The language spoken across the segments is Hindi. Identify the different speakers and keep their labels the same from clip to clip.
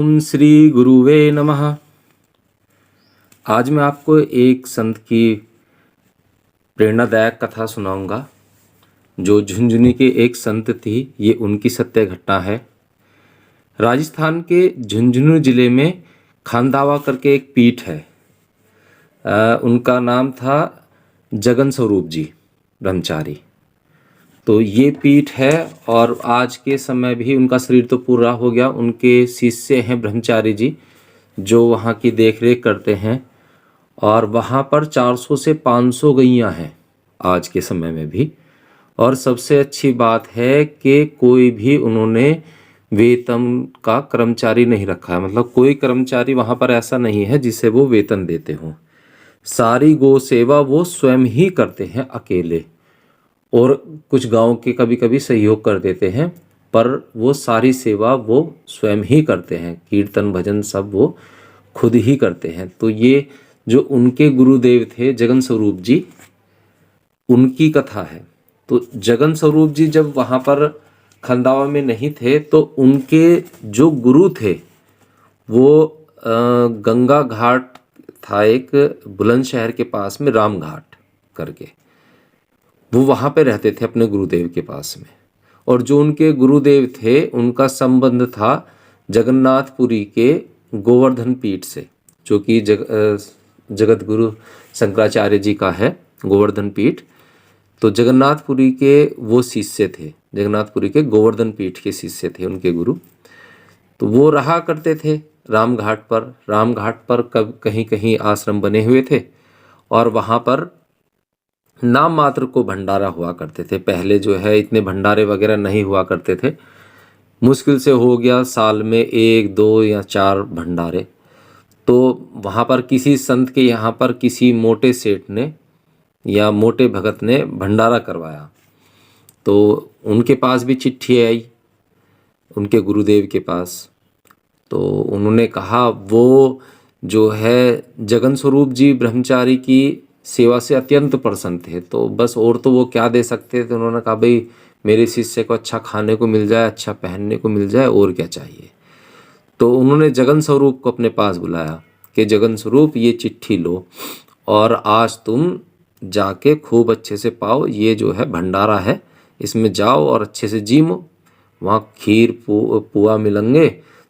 Speaker 1: ओम श्री गुरुवे नमः। आज मैं आपको एक संत की प्रेरणादायक कथा सुनाऊंगा जो झुंझुनू के एक संत थी। ये उनकी सत्य घटना है। राजस्थान के झुंझुनू जिले में खांदावा करके एक पीठ है। उनका नाम था जगन स्वरूप जी ब्रह्मचारी। तो ये पीठ है और आज के समय भी उनका शरीर तो पूरा हो गया। उनके शिष्य हैं ब्रह्मचारी जी जो वहाँ की देखरेख करते हैं और वहाँ पर 400 से 500 गैयाँ हैं आज के समय में भी। और सबसे अच्छी बात है कि कोई भी उन्होंने वेतन का कर्मचारी नहीं रखा है। मतलब कोई कर्मचारी वहाँ पर ऐसा नहीं है जिसे वो वेतन देते हों। सारी गौ सेवा वो स्वयं ही करते हैं अकेले, और कुछ गांव के कभी कभी सहयोग कर देते हैं, पर वो सारी सेवा वो स्वयं ही करते हैं। कीर्तन भजन सब वो खुद ही करते हैं। तो ये जो उनके गुरुदेव थे जगन स्वरूप जी, उनकी कथा है। तो जगन स्वरूप जी जब वहाँ पर खंदावा में नहीं थे तो उनके जो गुरु थे वो गंगा घाट था, एक बुलंदशहर के पास में राम घाट करके, वो वहाँ पे रहते थे अपने गुरुदेव के पास में। और जो उनके गुरुदेव थे उनका संबंध था जगन्नाथपुरी के गोवर्धन पीठ से, जो कि जगत गुरु शंकराचार्य जी का है गोवर्धन पीठ। तो जगन्नाथपुरी के वो शिष्य थे, जगन्नाथपुरी के गोवर्धन पीठ के शिष्य थे उनके गुरु। तो वो रहा करते थे राम घाट पर। राम घाट पर कहीं कहीं आश्रम बने हुए थे और वहाँ पर नाम मात्र को भंडारा हुआ करते थे। पहले जो है इतने भंडारे वगैरह नहीं हुआ करते थे। मुश्किल से हो गया साल में 1, 2 या 4 भंडारे। तो वहाँ पर किसी संत के यहाँ पर किसी मोटे सेठ ने या मोटे भगत ने भंडारा करवाया। तो उनके पास भी चिट्ठी आई उनके गुरुदेव के पास। तो उन्होंने कहा वो जो है जगन स्वरूप जी ब्रह्मचारी की सेवा से अत्यंत प्रसन्न थे, तो बस और तो वो क्या दे सकते थे। तो उन्होंने कहा भाई मेरे शिष्य को अच्छा खाने को मिल जाए, अच्छा पहनने को मिल जाए, और क्या चाहिए। तो उन्होंने जगन स्वरूप को अपने पास बुलाया कि जगन स्वरूप ये चिट्ठी लो और आज तुम जाके खूब अच्छे से पाओ। ये जो है भंडारा है, इसमें जाओ और अच्छे से जीमो। वहाँ खीर पुआ मिलेंगे,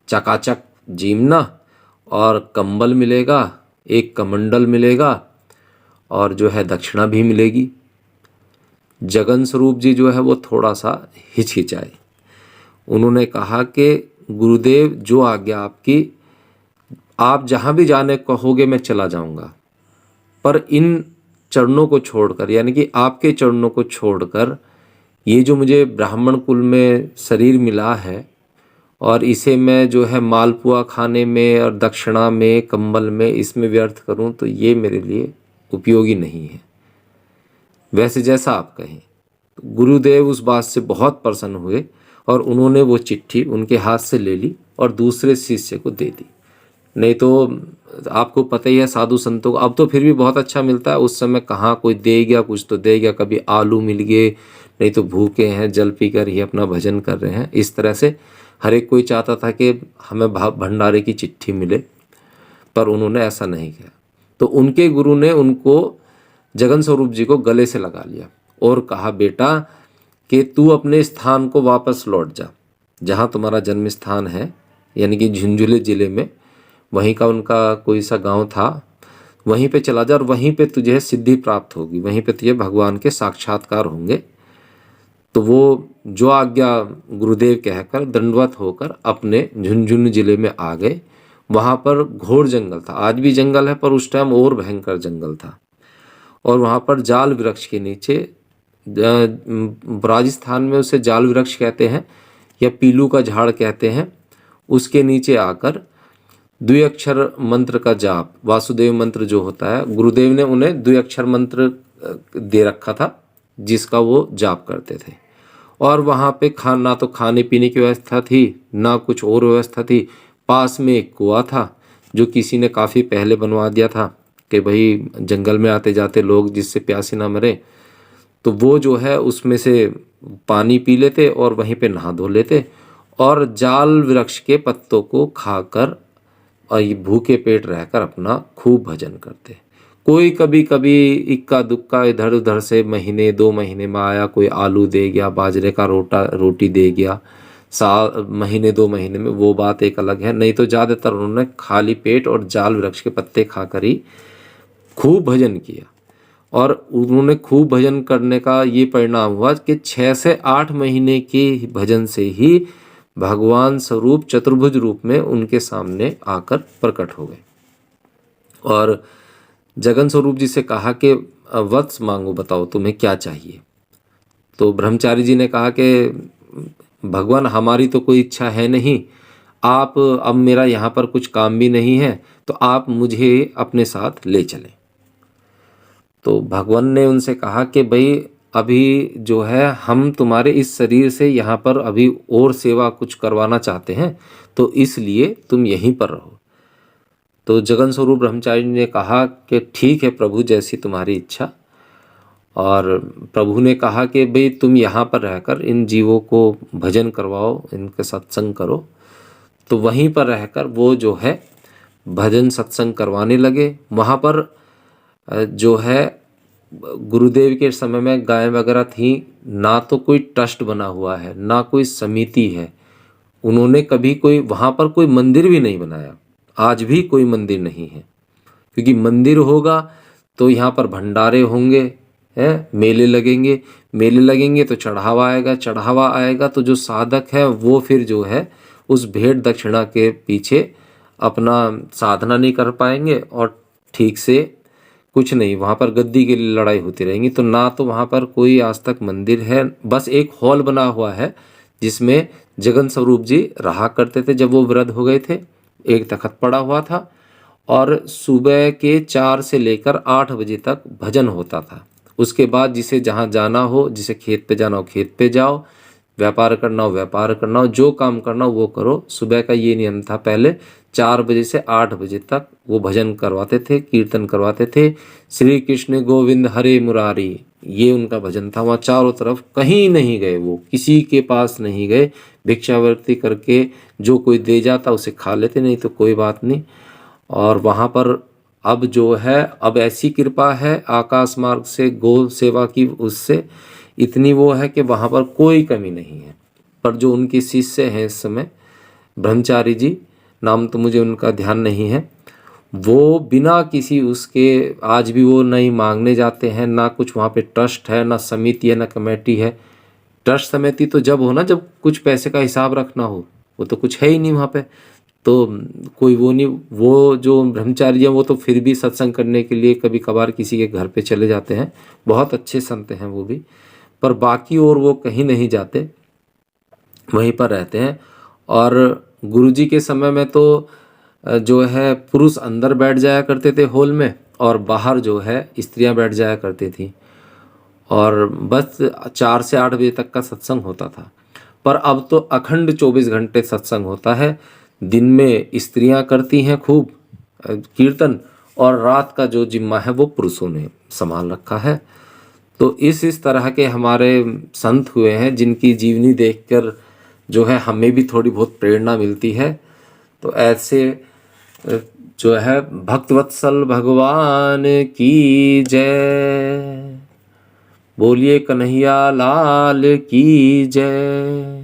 Speaker 1: चकाचक जीमना, और कंबल मिलेगा, एक कमंडल मिलेगा, और जो है दक्षिणा भी मिलेगी। जगन स्वरूप जी जो है वो थोड़ा सा हिचकिचाए। उन्होंने कहा कि गुरुदेव जो आज्ञा आपकी, आप जहाँ भी जाने कहोगे मैं चला जाऊँगा, पर इन चरणों को छोड़कर, यानी कि आपके चरणों को छोड़कर, ये जो मुझे ब्राह्मण कुल में शरीर मिला है और इसे मैं जो है मालपुआ खाने में और दक्षिणा में, कंबल में, इसमें व्यर्थ करूं तो ये मेरे लिए उपयोगी नहीं है। वैसे जैसा आप कहें। तो गुरुदेव उस बात से बहुत प्रसन्न हुए और उन्होंने वो चिट्ठी उनके हाथ से ले ली और दूसरे शिष्य को दे दी। नहीं तो आपको पता ही है साधु संतों को अब तो फिर भी बहुत अच्छा मिलता है। उस समय कहाँ कोई दे गया, कुछ तो दे गया, कभी आलू मिल गए, नहीं तो भूखे हैं जल पी कर ही अपना भजन कर रहे हैं। इस तरह से हर एक कोई चाहता था कि हमें भंडारे की चिट्ठी मिले, पर उन्होंने ऐसा नहीं किया। तो उनके गुरु ने उनको जगन स्वरूप जी को गले से लगा लिया और कहा बेटा कि तू अपने स्थान को वापस लौट जा, जहाँ तुम्हारा जन्म स्थान है, यानी कि झुंझुनू जिले में वहीं का उनका कोई सा गांव था, वहीं पे चला जा और वहीं पे तुझे सिद्धि प्राप्त होगी, वहीं पे तुझे भगवान के साक्षात्कार होंगे। तो वो जो आज्ञा गुरुदेव कहकर दंडवत होकर अपने झुंझुनू जिले में आ गए। वहाँ पर घोर जंगल था, आज भी जंगल है पर उस टाइम और भयंकर जंगल था। और वहाँ पर जाल वृक्ष के नीचे, राजस्थान में उसे जाल वृक्ष कहते हैं या पीलू का झाड़ कहते हैं, उसके नीचे आकर द्विअक्षर मंत्र का जाप, वासुदेव मंत्र जो होता है, गुरुदेव ने उन्हें द्विअक्षर मंत्र दे रखा था जिसका वो जाप करते थे। और वहाँ पे ना तो खाने पीने की व्यवस्था थी, ना कुछ और व्यवस्था थी। पास में एक कुआं था जो किसी ने काफ़ी पहले बनवा दिया था कि भाई जंगल में आते जाते लोग जिससे प्यासे ना मरे, तो वो जो है उसमें से पानी पी लेते और वहीं पे नहा धो लेते और जाल वृक्ष के पत्तों को खाकर और ये भूखे पेट रहकर अपना खूब भजन करते। कोई कभी कभी इक्का दुक्का इधर उधर से महीने 2 महीने में आया, कोई आलू दे गया, बाजरे का रोटी दे गया, साल महीने 2 महीने में, वो बात एक अलग है। नहीं तो ज़्यादातर उन्होंने खाली पेट और जाल वृक्ष के पत्ते खाकर ही खूब भजन किया। और उन्होंने खूब भजन करने का ये परिणाम हुआ कि 6 से 8 महीने के भजन से ही भगवान स्वरूप चतुर्भुज रूप में उनके सामने आकर प्रकट हो गए। और जगन स्वरूप जी से कहा कि वत्स मांगो, बताओ तुम्हें क्या चाहिए। तो ब्रह्मचारी जी ने कहा कि भगवान हमारी तो कोई इच्छा है नहीं, आप अब मेरा यहाँ पर कुछ काम भी नहीं है, तो आप मुझे अपने साथ ले चलें। तो भगवान ने उनसे कहा कि भाई अभी जो है हम तुम्हारे इस शरीर से यहाँ पर अभी और सेवा कुछ करवाना चाहते हैं, तो इसलिए तुम यहीं पर रहो। तो जगन स्वरूप ब्रह्मचारी ने कहा कि ठीक है प्रभु, जैसी तुम्हारी इच्छा। और प्रभु ने कहा कि भाई तुम यहाँ पर रहकर इन जीवों को भजन करवाओ, इनके सत्संग करो। तो वहीं पर रहकर वो जो है भजन सत्संग करवाने लगे। वहाँ पर जो है गुरुदेव के समय में गाय वगैरह थी, ना तो कोई ट्रस्ट बना हुआ है, ना कोई समिति है। उन्होंने कभी कोई वहाँ पर कोई मंदिर भी नहीं बनाया, आज भी कोई मंदिर नहीं है। क्योंकि मंदिर होगा तो यहाँ पर भंडारे होंगे, हैं, मेले लगेंगे तो चढ़ावा आएगा, चढ़ावा आएगा तो जो साधक है वो फिर जो है उस भेंट दक्षिणा के पीछे अपना साधना नहीं कर पाएंगे और ठीक से कुछ नहीं, वहाँ पर गद्दी के लिए लड़ाई होती रहेंगी। तो ना तो वहाँ पर कोई आज तक मंदिर है, बस एक हॉल बना हुआ है जिसमें जगन स्वरूप जी रहा करते थे। जब वो वृद्ध हो गए थे, एक तखत पड़ा हुआ था और सुबह के 4 से लेकर 8 बजे तक भजन होता था। उसके बाद जिसे जहाँ जाना हो, जिसे खेत पे जाना हो खेत पे जाओ, व्यापार करना हो व्यापार करना हो, जो काम करना हो वो करो। सुबह का ये नियम था, पहले 4 बजे से 8 बजे तक वो भजन करवाते थे, कीर्तन करवाते थे। श्री कृष्ण गोविंद हरे मुरारी, ये उनका भजन था। वहाँ चारों तरफ कहीं नहीं गए, वो किसी के पास नहीं गए, भिक्षावृत्ति करके जो कोई दे जाता उसे खा लेते, नहीं तो कोई बात नहीं। और वहाँ पर अब जो है, अब ऐसी कृपा है आकाश मार्ग से गौ सेवा की, उससे इतनी वो है कि वहाँ पर कोई कमी नहीं है। पर जो उनके शिष्य हैं इस समय, ब्रह्मचारी जी, नाम तो मुझे उनका ध्यान नहीं है, वो बिना किसी उसके आज भी वो नहीं मांगने जाते हैं, ना कुछ वहाँ पे ट्रस्ट है, ना समिति है, ना कमेटी है। ट्रस्ट समिति तो जब हो ना, जब कुछ पैसे का हिसाब रखना हो, वो तो कुछ है ही नहीं वहाँ पे, तो कोई वो नहीं। वो जो ब्रह्मचारी हैं वो तो फिर भी सत्संग करने के लिए कभी कभार किसी के घर पे चले जाते हैं, बहुत अच्छे संत हैं वो भी, पर बाकी और वो कहीं नहीं जाते, वहीं पर रहते हैं। और गुरुजी के समय में तो जो है पुरुष अंदर बैठ जाया करते थे हॉल में, और बाहर जो है स्त्रियां बैठ जाया करती थी, और बस 4 से 8 बजे तक का सत्संग होता था। पर अब तो अखंड 24 घंटे सत्संग होता है। दिन में स्त्रियां करती हैं खूब कीर्तन, और रात का जो जिम्मा है वो पुरुषों ने संभाल रखा है। तो इस तरह के हमारे संत हुए हैं जिनकी जीवनी देखकर जो है हमें भी थोड़ी बहुत प्रेरणा मिलती है। तो ऐसे जो है भक्तवत्सल भगवान की जय, बोलिए कन्हैया लाल की जय।